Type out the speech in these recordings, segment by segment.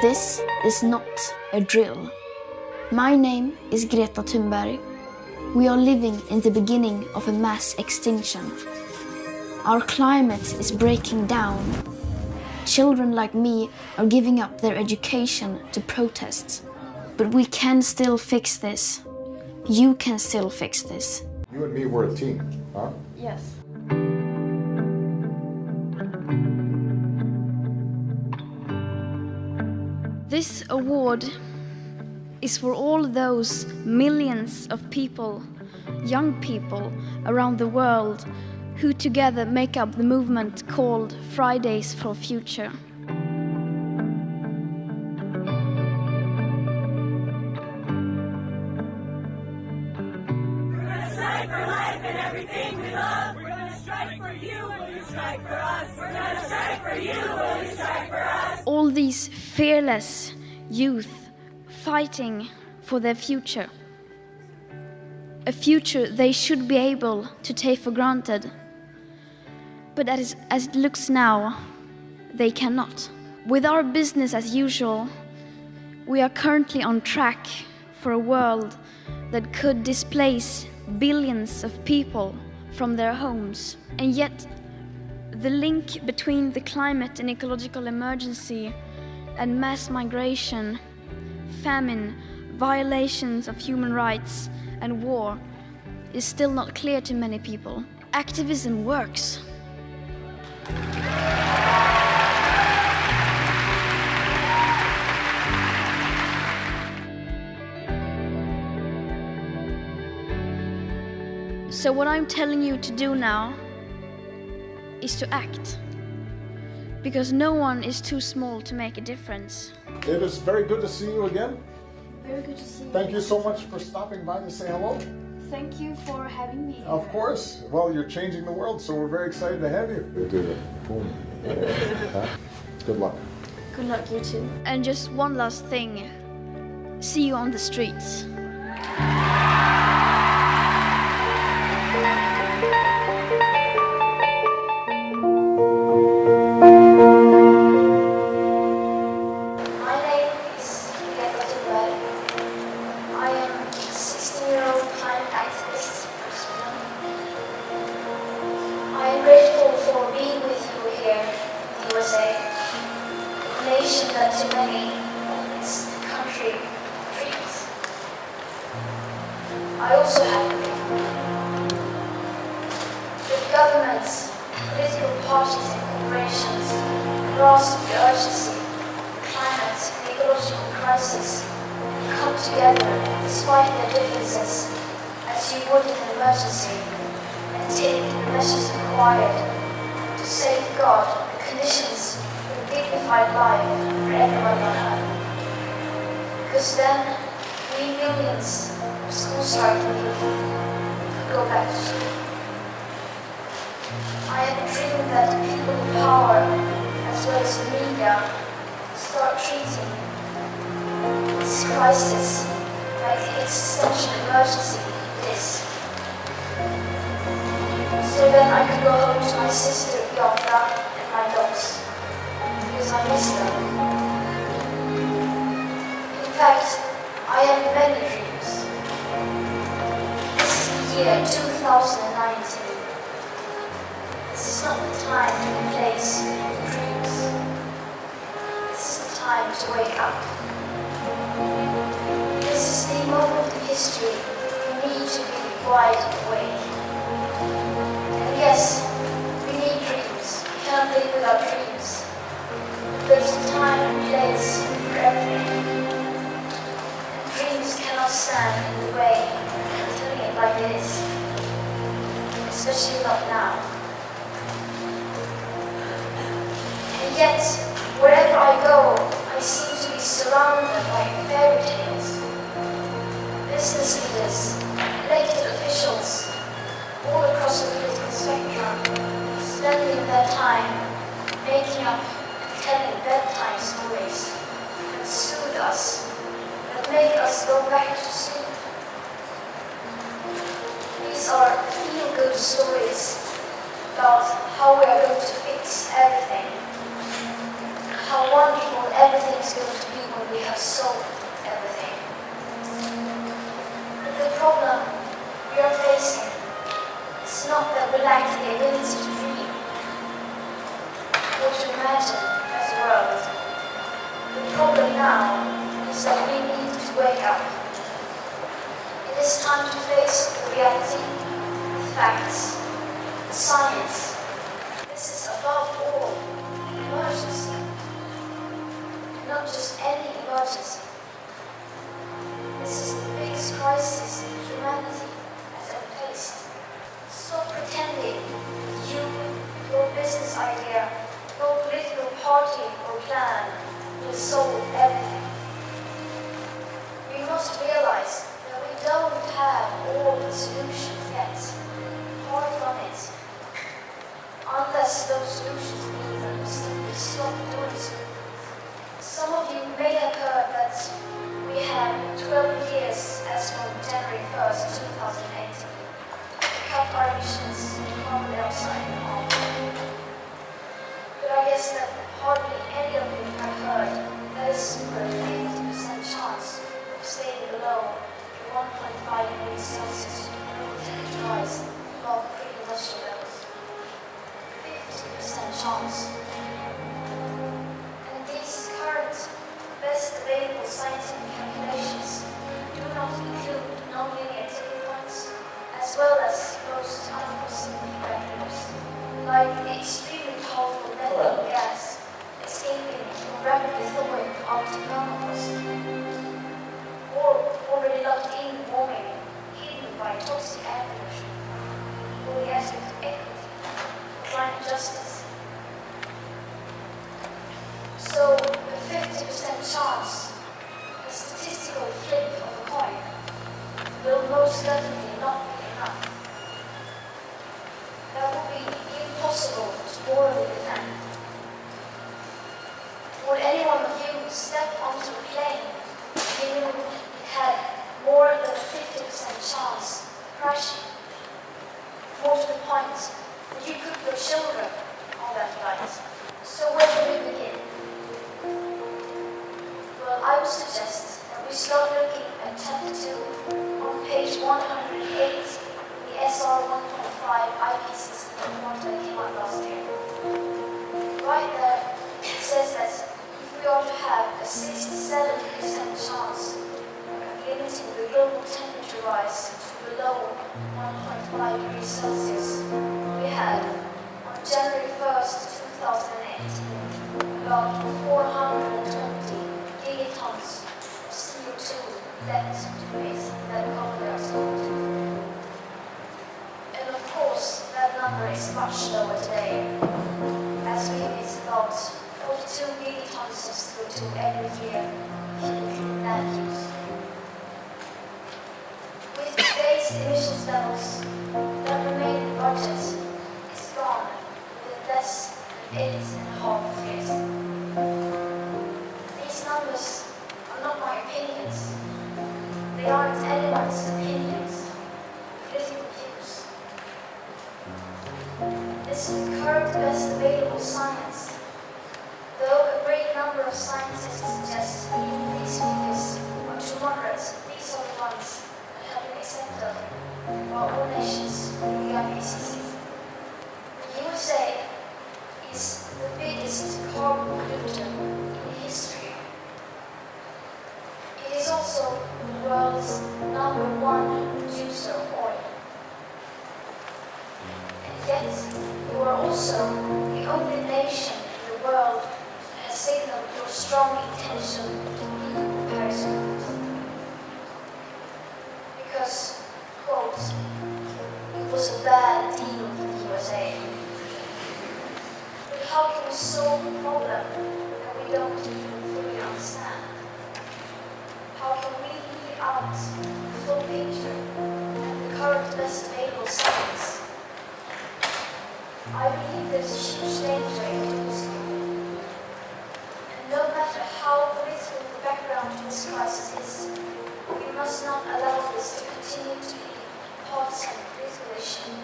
This is not a drill. My name is Greta Thunberg. We are living in the beginning of a mass extinction. Our climate is breaking down. Children like me are giving up their education to protest. But we can still fix this. You can still fix this. You and me were a team, huh? Yes. This award is for all those millions of people, young people around the world, who together make up the movement called Fridays for Future. We're gonna strike for life and everything we love. We're gonna strike for you, will you strike for us? We're gonna strike for you, will you strike for us? All these fearless youth fighting for their future. A future they should be able to take for granted. But as it looks now, they cannot. With our business as usual, we are currently on track for a world that could displace billions of people from their homes. And yet, the link between the climate and ecological emergency and mass migration, famine, violations of human rights, and war is still not clear to many people. Activism works. So what I'm telling you to do now is to act. Because no one is too small to make a difference. It is very good to see you again. Very good to see you. Thank you so much for stopping by to say hello. Thank you for having me. Of course. Well, you're changing the world, so we're very excited to have you. Good luck. Good luck, you too. And just one last thing. See you on the streets. My name is Greta Thunberg. I am a 16-year-old climate activist from Sweden. I am grateful for being with you here in the USA, a nation that to many is the country of dreams. I also have a dream. That governments, political parties and corporations grasp the urgency climate and ecological crisis and come together despite their differences as you would in an emergency and take the measures required to safeguard the conditions for a dignified life for everyone on Earth. Because then we millions of school-starting youth could go back to school. I have a dream that people in power as well as the media start treating this crisis like the existential emergency it is. So then I could go home to my sister Greta and my dogs, because I miss them. In fact, I have many dreams. This is the year 2019. This is not the time and place for dreams. This is the time to wake up. This is the moment in history we need to be wide awake. And yes, we need dreams. We cannot live without dreams. There's a time and place for everything. And dreams cannot stand in the way. I'm telling it like it is. Especially not now. And yet, wherever I go, I seem to be surrounded by fairy tales. Business leaders, elected officials, all across the political spectrum, spending their time making up, telling bedtime stories that soothe us, that make us go back to sleep. These are feel-good stories about how we are going to fix everything, how wonderful everything is going to be we lack the ability to dream or to imagine as a world. The problem now is that we need to wake up. It is time to face the reality, the facts, the science. This is above all an emergency. Not just any emergency. This is the biggest crisis humanity has ever faced. Stop pretending you, your business idea, your political party or plan will solve everything. We must realize that we don't have all the solutions yet. Far from it. Unless those solutions even simply stop doing so. Some of you may have heard that we have 12 years as from January 1st, 2008 to cut our emissions in carbon dioxide and all. But I guess that hardly any of you have heard that a super 50% chance of staying below the 1.5 degrees Celsius global temperature rise above pre-industrial levels. 50% chance. And these current best available scientific calculations do not include nonlinear tipping points, as well as most unforeseen factors, like the extremely powerful methane gas escaping from rapidly thawing Arctic permafrost, or already locked-in warming hidden by toxic air pollution, or the aspect of equity, climate justice. So, a 50% chance, a statistical flip of a coin, will most definitely not be enough. That would be impossible to morally defend. Would any one of you step onto a plane if you knew it had more than a 50% chance of crashing? More to the point, would you put your children on that flight? So where do we begin? Well, I would suggest that we start looking at chapter 2 on page 108 in the SR 1.5 IP system report that came out last year. Right there, it says that if we are to have a 67% chance of limiting the global temperature rise to below 1.5 degrees Celsius, we had, on January 1st, 2008, about 420 gigatons of CO2 left to emit that carbon dioxide. And of course, that number is much lower today, as we emit about 42 gigatons of CO2 every year if you include land use. With today's emissions levels, that remaining budget is gone within less than 8.5 years. These numbers are not my opinions. They aren't anyone's opinions, political views. This is the current best available science. Though a great number of scientists suggest even these figures are too moderate, these are the ones that have been accepted by all nations in the IPCC. The USA is the biggest carbon polluter in history. It is also the world's #1 producer of oil. And yet, you are also the only nation in the world that has signaled your strong intention to leave Paris Agreement. Because, quote, it was a bad deal for the USA. But how can we solve a problem that we don't even fully understand? How can we leave out the full picture and the current best available science? I believe there's a huge danger in doing so. And no matter how political the background to this crisis is, we must not allow this to continue to be a partisan political issue.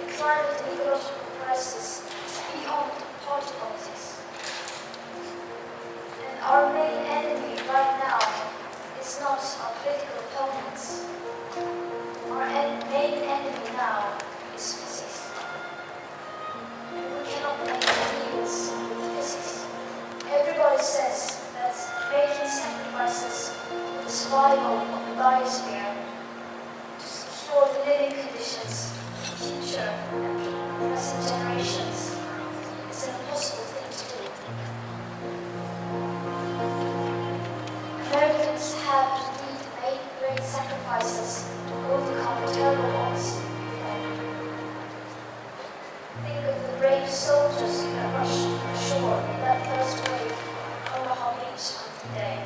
The climate and ecological crisis is beyond party politics. And our main enemy right now is not our political opponents. Our main enemy now soldiers that rushed ashore in that first wave on Omaha Beach on today.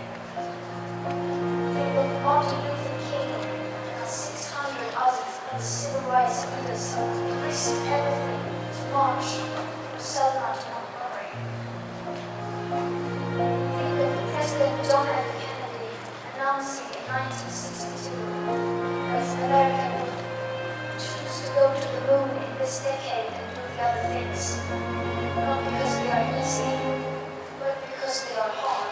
Think of Martin Luther King and 600 other civil rights leaders who risked everything to march from Selma to Montgomery. Think of President John F. Kennedy announcing in 1962 that America would choose to go to the moon in this decade and do the other things, not because they are easy, but because they are hard.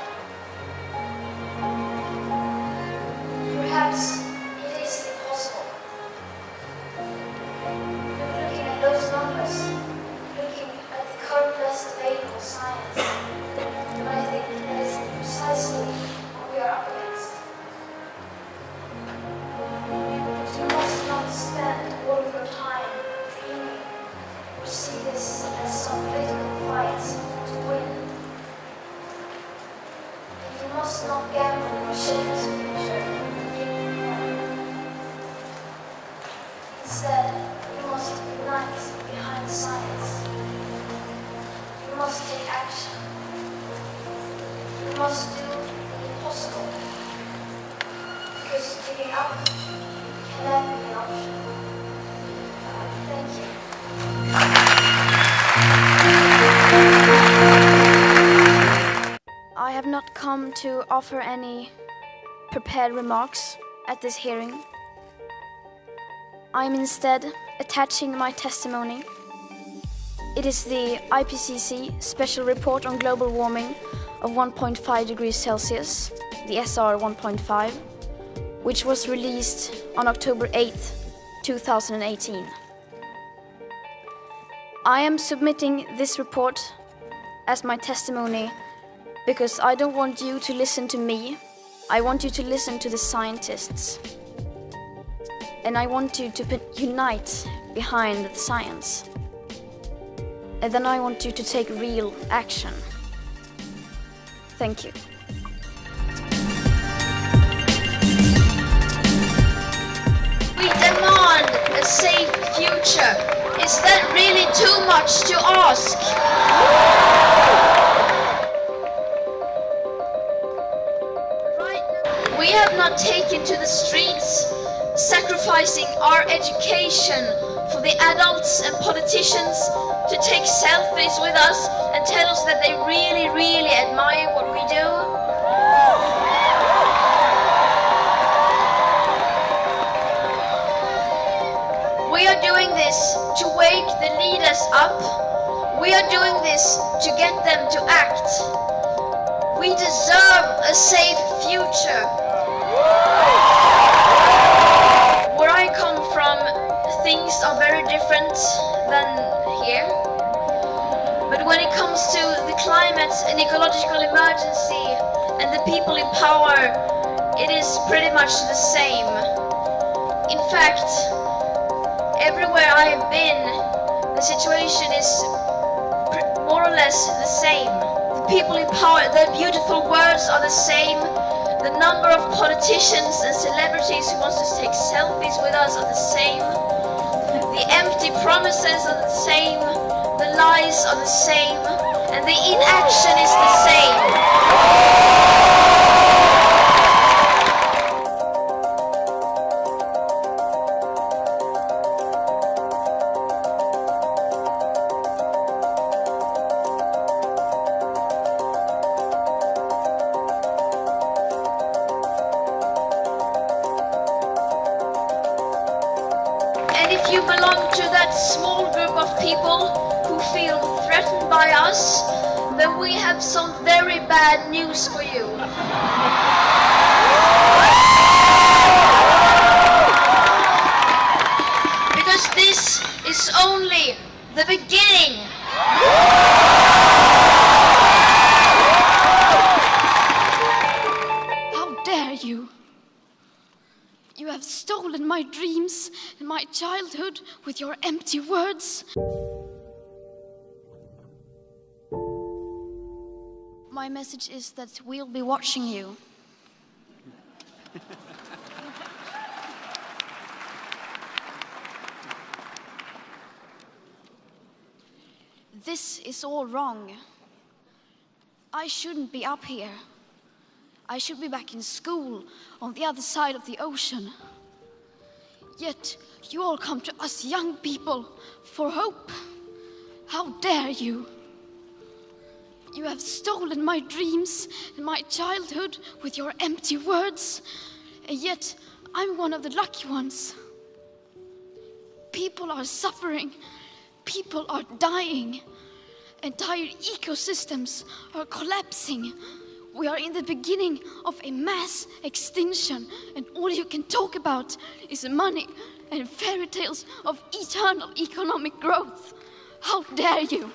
Perhaps it is impossible. Looking at those numbers, looking at the current best available science, but I think that is precisely what we are up against. But you must not spend all of your time dreaming or see this as some political fight to win. And you must not gamble your children's future. Instead, you must unite behind science. You must take action. You must do the impossible. Because giving up can never be an option. Thank you. I have not come to offer any prepared remarks at this hearing. I am instead attaching my testimony. It is the IPCC Special Report on Global Warming of 1.5 degrees Celsius, the SR 1.5, which was released on October 8th, 2018. I am submitting this report as my testimony because I don't want you to listen to me. I want you to listen to the scientists. And I want you to unite behind the science. And then I want you to take real action. Thank you. We demand a safe future. Is that really too much to ask? Right now, we have not taken to the streets, sacrificing our education for the adults and politicians to take selfies with us and tell us that they really, really admire what we do. We are doing this to wake the leaders up. We are doing this to get them to act. We deserve a safe future. Where I come from, things are very different than here. But when it comes to the climate and ecological emergency and the people in power, it is pretty much the same. In fact, everywhere I have been, the situation is more or less the same. The people in power, their beautiful words are the same. The number of politicians and celebrities who want to take selfies with us are the same. The empty promises are the same. The lies are the same. And the inaction is the same. If you belong to that small group of people who feel threatened by us, then we have some very bad news for you. Because this is only the beginning. How dare you? You have stolen my dreams and my childhood with your empty words. My message is that we'll be watching you. This is all wrong. I shouldn't be up here. I should be back in school on the other side of the ocean. Yet you all come to us young people for hope. How dare you? You have stolen my dreams and my childhood with your empty words, and yet I'm one of the lucky ones. People are suffering. People are dying. Entire ecosystems are collapsing. We are in the beginning of a mass extinction, and all you can talk about is money and fairy tales of eternal economic growth. How dare you?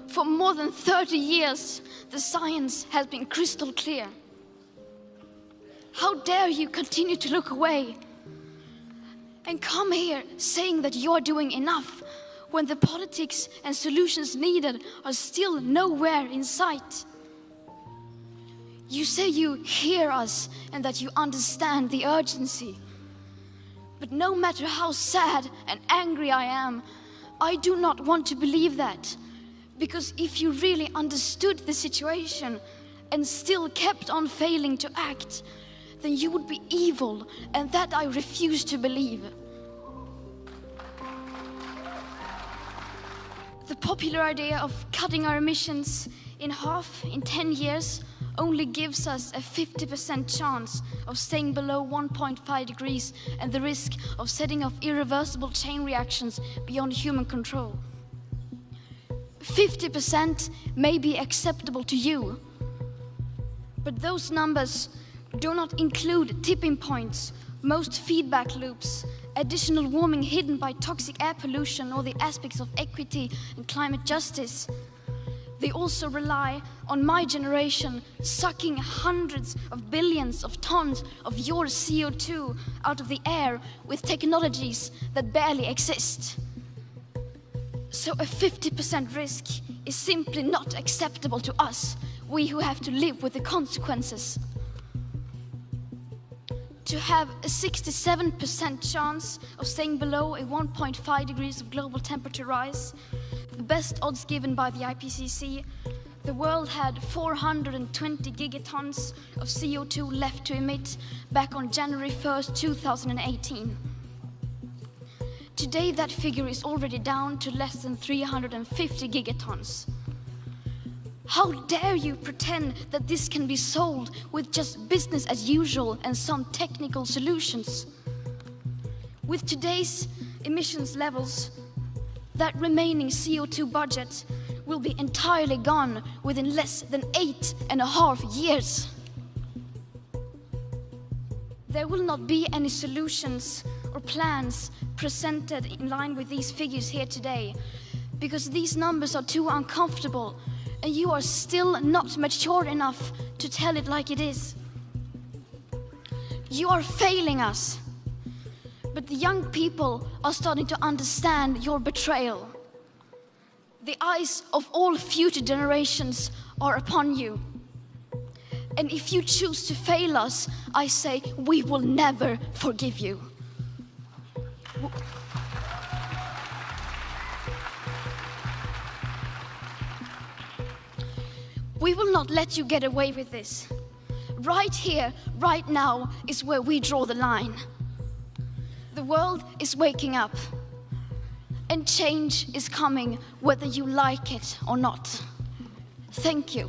For more than 30 years, the science has been crystal clear. How dare you continue to look away and come here saying that you are doing enough when the politics and solutions needed are still nowhere in sight? You say you hear us and that you understand the urgency. But no matter how sad and angry I am, I do not want to believe that. Because if you really understood the situation and still kept on failing to act, then you would be evil, and that I refuse to believe. The popular idea of cutting our emissions in half in 10 years only gives us a 50% chance of staying below 1.5 degrees and the risk of setting off irreversible chain reactions beyond human control. 50% may be acceptable to you, but those numbers do not include tipping points, most feedback loops, additional warming hidden by toxic air pollution, or the aspects of equity and climate justice. They also rely on my generation sucking hundreds of billions of tons of your CO2 out of the air with technologies that barely exist. So a 50% risk is simply not acceptable to us, we who have to live with the consequences. To have a 67% chance of staying below a 1.5 degrees of global temperature rise, the best odds given by the IPCC, the world had 420 gigatons of CO2 left to emit back on January 1st, 2018. Today that figure is already down to less than 350 gigatons. How dare you pretend that this can be solved with just business as usual and some technical solutions? With today's emissions levels, that remaining CO2 budget will be entirely gone within less than 8.5 years. There will not be any solutions or plans presented in line with these figures here today, because these numbers are too uncomfortable and you are still not mature enough to tell it like it is. You are failing us, but the young people are starting to understand your betrayal. The eyes of all future generations are upon you. And if you choose to fail us, I say we will never forgive you. We will not let you get away with this. Right here, right now, is where we draw the line. The world is waking up, and change is coming whether you like it or not. Thank you.